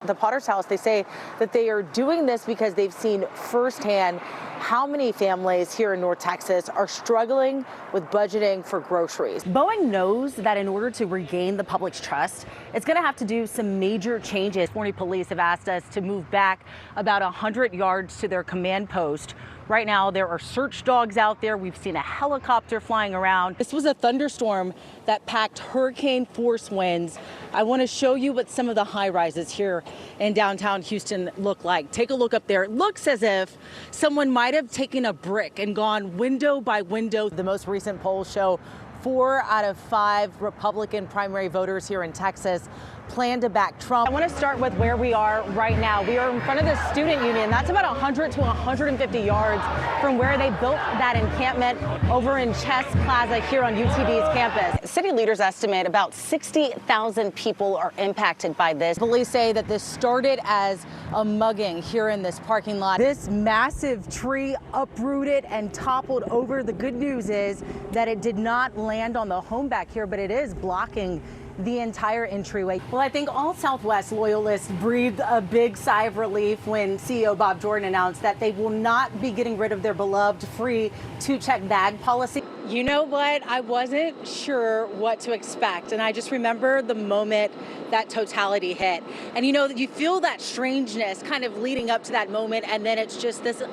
the Potter's House, they say that they are doing this because they've seen firsthand how many families here in North Texas are struggling with budgeting for groceries. Boeing knows that in order to regain the public's trust, it's going to have to do some major changes. California police have asked us to move back about 100 yards to their command post. Right now, there are search dogs out there. We've seen a helicopter flying around. This was a thunderstorm that packed hurricane force winds. I want to show you what some of the high rises here in downtown Houston look like. Take a look up there. It looks as if someone might have taken a brick and gone window by window. The most recent polls show 4 out of 5 Republican primary voters here in Texas plan to back Trump. I want to start with where we are right now. We are in front of the student union. That's about 100 to 150 yards from where they built that encampment over in Chess Plaza here on UTD's campus. City leaders estimate about 60,000 people are impacted by this. Police say that this started as a mugging here in this parking lot. This massive tree uprooted and toppled over. The good news is that it did not land on the home back here, but it is blocking the entire entryway. Well, I think all Southwest loyalists breathed a big sigh of relief when CEO Bob Jordan announced that they will not be getting rid of their beloved free 2-check bag policy. You know what? I wasn't sure what to expect. And I just remember the moment that totality hit. And you know, you feel that strangeness kind of leading up to that moment. And then it's just this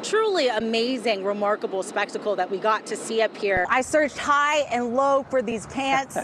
truly amazing, remarkable spectacle that we got to see up here. I searched high and low for these pants,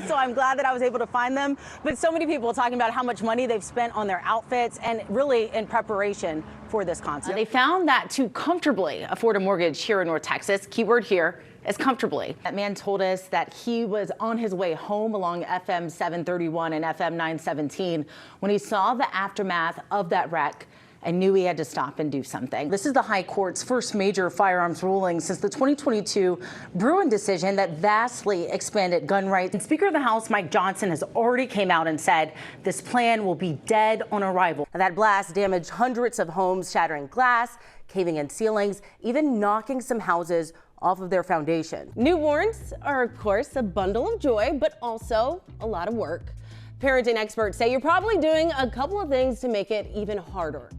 so I'm glad that I was able to find them. But so many people talking about how much money they've spent on their outfits and really in preparation for this concert. They found that to comfortably afford a mortgage here in North Texas, keyword here is comfortably. That man told us that he was on his way home along FM 731 and FM 917 when he saw the aftermath of that wreck and knew he had to stop and do something. This is the High Court's first major firearms ruling since the 2022 Bruin decision that vastly expanded gun rights. And Speaker of the House Mike Johnson has already came out and said this plan will be dead on arrival. Now, that blast damaged hundreds of homes, shattering glass, caving in ceilings, even knocking some houses off of their foundation. Newborns are, of course, a bundle of joy, but also a lot of work. Parenting experts say you're probably doing a couple of things to make it even harder.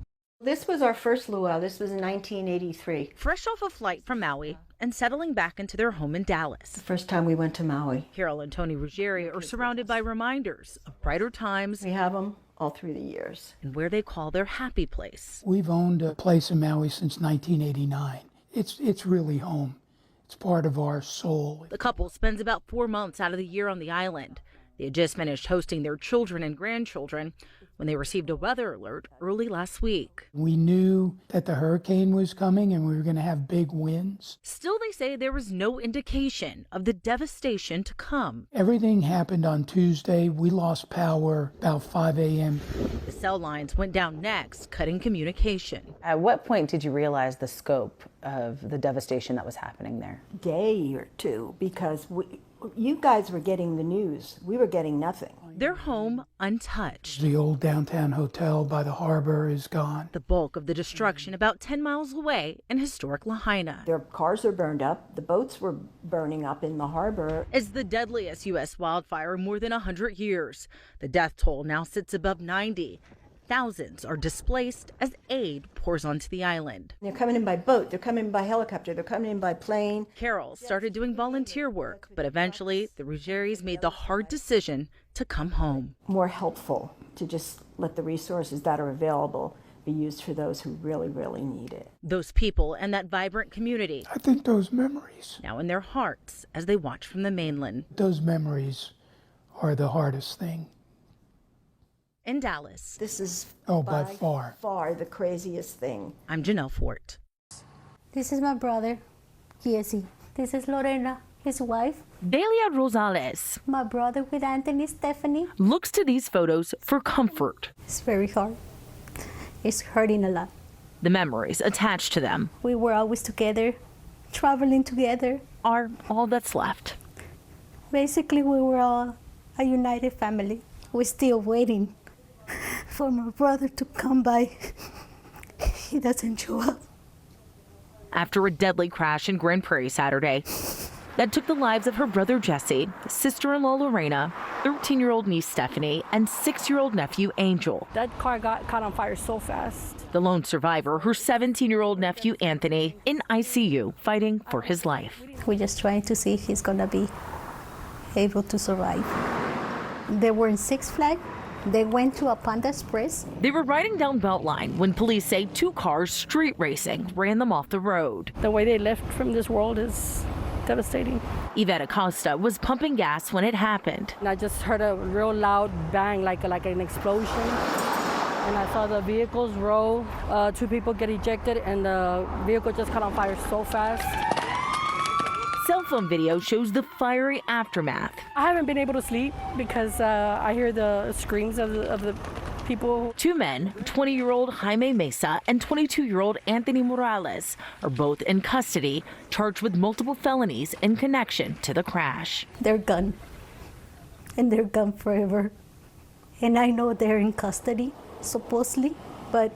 This was our first luau. This was in 1983. Fresh off a flight from Maui and settling back into their home in Dallas. The first time we went to Maui. Carol and Tony Ruggieri are surrounded by reminders of brighter times. We have them all through the years. And where they call their happy place. We've owned a place in Maui since 1989. It's really home. It's part of our soul. The couple spends about 4 months out of the year on the island. They had just finished hosting their children and grandchildren when they received a weather alert early last week. We knew that the hurricane was coming and we were going to have big winds. Still, they say there was no indication of the devastation to come. Everything happened on Tuesday. We lost power about 5 a.m. The cell lines went down next, cutting communication. At what point did you realize the scope of the devastation that was happening there? Day or two, because you guys were getting the news. We were getting nothing. Their home untouched. The old downtown hotel by the harbor is gone. The bulk of the destruction about 10 miles away in historic Lahaina. Their cars are burned up. The boats were burning up in the harbor. It's the deadliest U.S. wildfire in more than 100 years. The death toll now sits above 90. Thousands are displaced as aid pours onto the island. They're coming in by boat, they're coming in by helicopter, they're coming in by plane. Carol started doing volunteer work, but eventually the Ruggieris made the hard decision to come home. More helpful to just let the resources that are available be used for those who really, really need it. Those people and that vibrant community. I think those memories. Now in their hearts as they watch from the mainland. Those memories are the hardest thing. In Dallas. This is by far the craziest thing. I'm Janel Forte. This is my brother, Jesse. This is Lorena, his wife. Delia Rosales, my brother with Anthony Stephanie, looks to these photos for comfort. It's very hard. It's hurting a lot. The memories attached to them. We were always together, traveling together. Are all that's left. Basically, we were all a united family. We're still waiting for my brother to come by. He doesn't show up. After a deadly crash in Grand Prairie Saturday that took the lives of her brother Jesse, sister-in-law Lorena, 13-year-old niece Stephanie and 6-year-old nephew Angel. That car got caught on fire so fast. The lone survivor, her 17-year-old nephew Anthony, in ICU fighting for his life. We're just trying to see if he's gonna be able to survive. They were in Six Flags. They went to a Panda Express. They were riding down Beltline when police say 2 cars street racing ran them off the road. The way they left from this world is devastating. Yvette Acosta was pumping gas when it happened. And I just heard a real loud bang, like an explosion. And I saw the vehicles roll, 2 people get ejected, and the vehicle just caught on fire so fast. Cell phone video shows the fiery aftermath. I haven't been able to sleep because I hear the screams of the people. 2 men, 20-year-old Jaime Mesa and 22-year-old Anthony Morales, are both in custody, charged with multiple felonies in connection to the crash. They're gone. And they're gone forever. And I know they're in custody, supposedly, but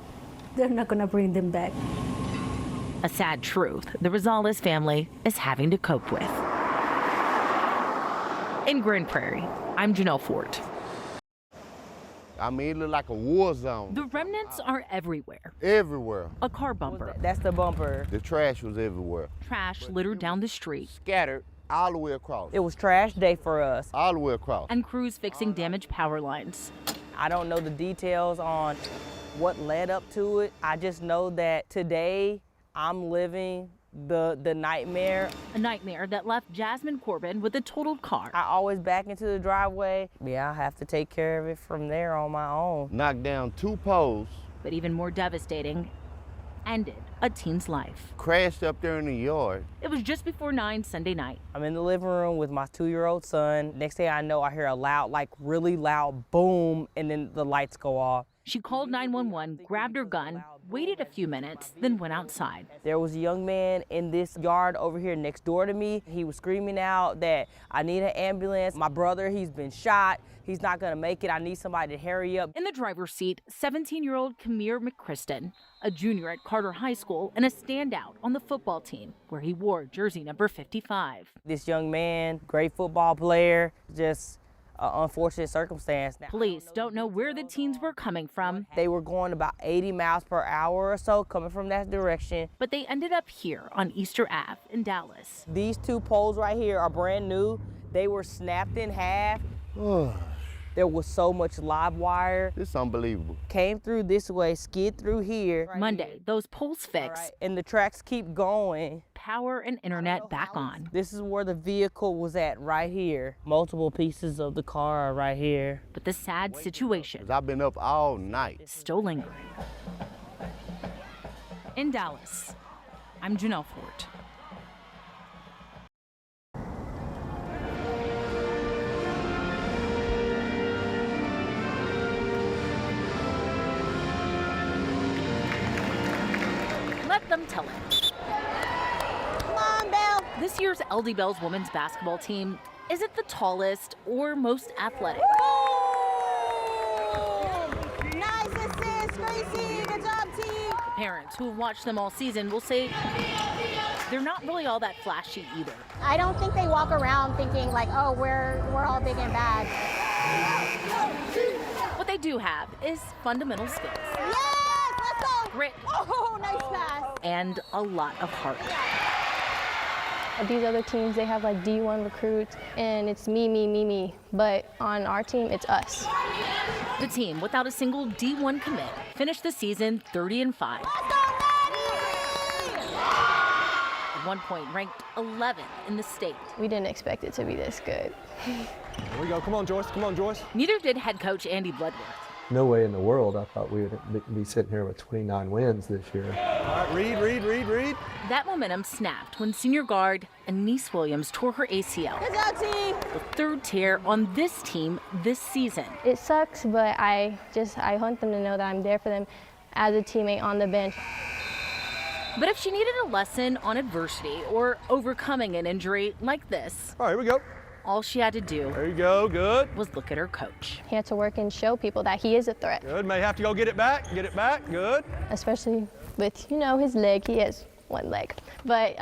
they're not gonna bring them back. A sad truth the Rosales family is having to cope with. In Grand Prairie, I'm Janel Forte. I mean, it looked like a war zone. The remnants are everywhere. Everywhere. A car bumper, That's the bumper. The trash was everywhere. trash littered down the street, Scattered all the way across. It was trash day for us. All the way across. and crews fixing damaged power lines. I don't know the details on what led up to it. I just know that today I'm living the nightmare. A nightmare that left Jasmine Corbin with a totaled car. I always back into the driveway. Yeah, I have to take care of it from there on my own. Knocked down 2 poles. But even more devastating, ended a teen's life. Crashed up there in the yard. It was just before 9 Sunday night. I'm in the living room with my 2-year-old son. Next thing I know, I hear a loud, like really loud boom, and then the lights go off. She called 911, grabbed her gun, waited a few minutes, then went outside. There was a young man in this yard over here next door to me. He was screaming out that I need an ambulance. My brother, he's been shot. He's not gonna make it. I need somebody to hurry up. In the driver's seat, 17-year-old Kamir McChristen, a junior at Carter High School and a standout on the football team, where he wore jersey number 55. This young man, great football player, just an unfortunate circumstance. Now, Police don't know where the teens were coming from, they were going about 80 miles per hour or so coming from that direction. but they ended up here on Easter Ave in Dallas. These 2 poles right here are brand new. They were snapped in half. There was so much live wire. It's unbelievable. Came through this way, skid through here. Monday, those poles fixed, Right, and the tracks keep going. power and internet back on. This is where the vehicle was at right here. Multiple pieces of the car are right here. But the sad situation 'Cause I've been up all night. is still lingering. In Dallas, I'm Janel Forte. Let them tell it. Come on, Belle. This year's LD Bells women's basketball team isn't the tallest or most athletic. Nice assist, Gracie. Good job, team. Parents who have watched them all season will say they're not really all that flashy either. I don't think they walk around thinking like, oh, we're all big and bad. What they do have is fundamental skills. Yes, let's go. Grit. Oh, nice pass. And a lot of heart. These other teams, they have like D1 recruits, and it's me. But on our team, it's us. The team, without a single D1 commit, finished the season 30-5. At one point, ranked 11th in the state. We didn't expect it to be this good. Here we go. Come on, Joyce. Come on, Joyce. Neither did head coach Andy Bloodworth. No way in the world I thought we would be sitting here with 29 wins this year. All right, read. That momentum snapped when senior guard Anise Williams tore her ACL. Good job, team. The 3rd tear on this team this season. It sucks, but I want them to know that I'm there for them as a teammate on the bench. But if she needed a lesson on adversity or overcoming an injury like this, All right, here we go. all she had to do There you go. Good. was look at her coach. He had to work and show people that he is a threat, Good. May have to go get it back. Get it back. Good. especially with, his leg. He has one leg. But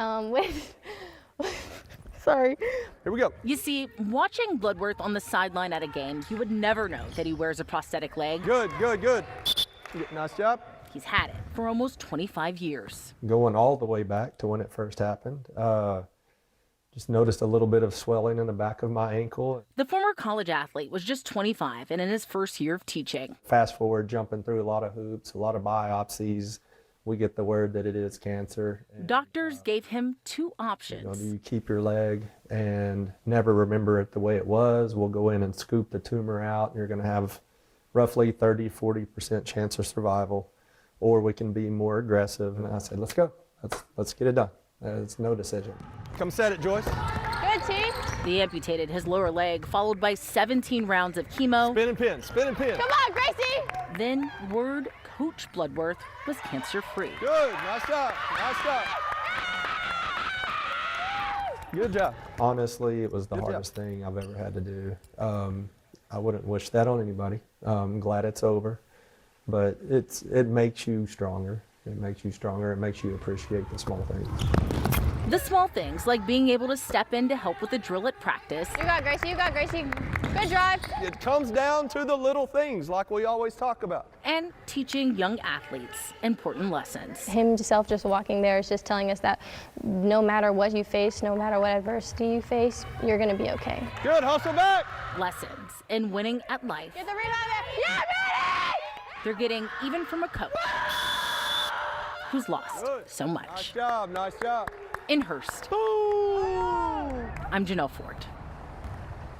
Sorry. Here we go. You see, watching Bloodworth on the sideline at a game, you would never know that he wears a prosthetic leg. Good, good, good. Nice job. He's had it for almost 25 years. Going all the way back to when it first happened, just noticed a little bit of swelling in the back of my ankle. The former college athlete was just 25 and in his first year of teaching. Fast forward, jumping through a lot of hoops, a lot of biopsies, we get the word that it is cancer. And, doctors gave him two options. Do you keep your leg and never remember it the way it was? We'll go in and scoop the tumor out, and you're going to have roughly 30-40% chance of survival. Or we can be more aggressive. And I said, let's go. Let's get it done. It's no decision. Come set it, Joyce. Good, T. He amputated his lower leg, followed by 17 rounds of chemo. Spin and pin, spin and pin. Come on, Gracie. Then word Coach Bloodworth was cancer-free. Good, nice job, nice job. Good job. Honestly, it was the hardest thing I've ever had to do. I wouldn't wish that on anybody. I'm glad it's over, but it makes you stronger. It makes you stronger. It makes you appreciate the small things. The small things, like being able to step in to help with a drill at practice. You got Gracie, you got Gracie. Good drive. It comes down to the little things like we always talk about. And teaching young athletes important lessons. Himself just walking there is just telling us that no matter what you face, no matter what adversity you face, you're going to be okay. Good, hustle back. Lessons in winning at life. Get the rebound there. Yeah, Manny! They're getting even from a coach who's lost so much. Nice job, nice job. In Hearst, Boom. I'm Janel Forte.